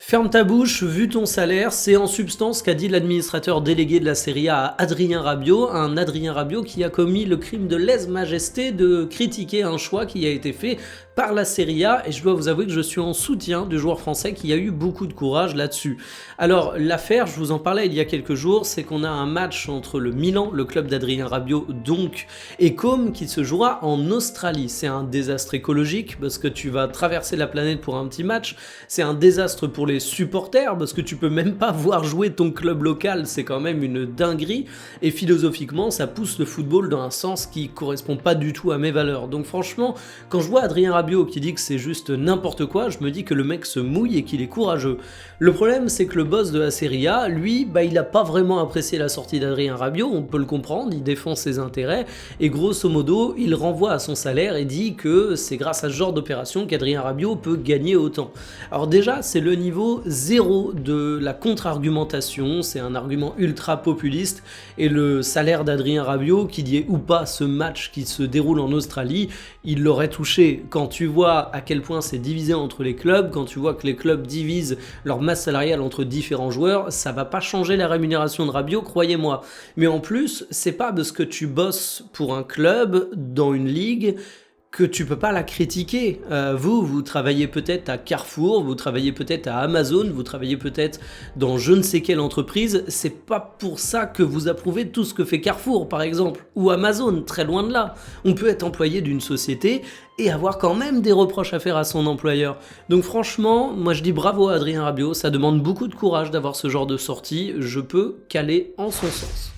Ferme ta bouche, vu ton salaire, c'est en substance qu'a dit l'administrateur délégué de la Serie A à Adrien Rabiot, un Adrien Rabiot qui a commis le crime de lèse-majesté de critiquer un choix qui a été fait par la Serie A, et je dois vous avouer que je suis en soutien du joueur français qui a eu beaucoup de courage là-dessus. Alors l'affaire, je vous en parlais il y a quelques jours, c'est qu'on a un match entre le Milan, le club d'Adrien Rabiot donc, et Com qui se jouera en Australie. C'est un désastre écologique parce que tu vas traverser la planète pour un petit match, c'est un désastre pour les supporters parce que tu peux même pas voir jouer ton club local, c'est quand même une dinguerie, et philosophiquement ça pousse le football dans un sens qui correspond pas du tout à mes valeurs. Donc franchement, quand je vois Adrien Rabiot qui dit que c'est juste n'importe quoi, je me dis que le mec se mouille et qu'il est courageux. Le problème, c'est que le boss de la Serie A, lui, il a pas vraiment apprécié la sortie d'Adrien Rabiot, on peut le comprendre, il défend ses intérêts, et grosso modo, il renvoie à son salaire et dit que c'est grâce à ce genre d'opération qu'Adrien Rabiot peut gagner autant. Alors déjà, c'est le niveau zéro de la contre-argumentation, c'est un argument ultra populiste, et le salaire d'Adrien Rabiot, qu'il y ait ou pas ce match qui se déroule en Australie, il l'aurait touché. Quand tu vois à quel point c'est divisé entre les clubs, quand tu vois que les clubs divisent leur masse salariale entre différents joueurs, ça va pas changer la rémunération de Rabiot, croyez-moi. Mais en plus, c'est pas parce que tu bosses pour un club dans une ligue que tu peux pas la critiquer. Vous travaillez peut-être à Carrefour, vous travaillez peut-être à Amazon, vous travaillez peut-être dans je ne sais quelle entreprise, c'est pas pour ça que vous approuvez tout ce que fait Carrefour par exemple, ou Amazon, très loin de là. On peut être employé d'une société et avoir quand même des reproches à faire à son employeur. Donc franchement, moi je dis bravo à Adrien Rabiot, ça demande beaucoup de courage d'avoir ce genre de sortie, je peux caler en son sens.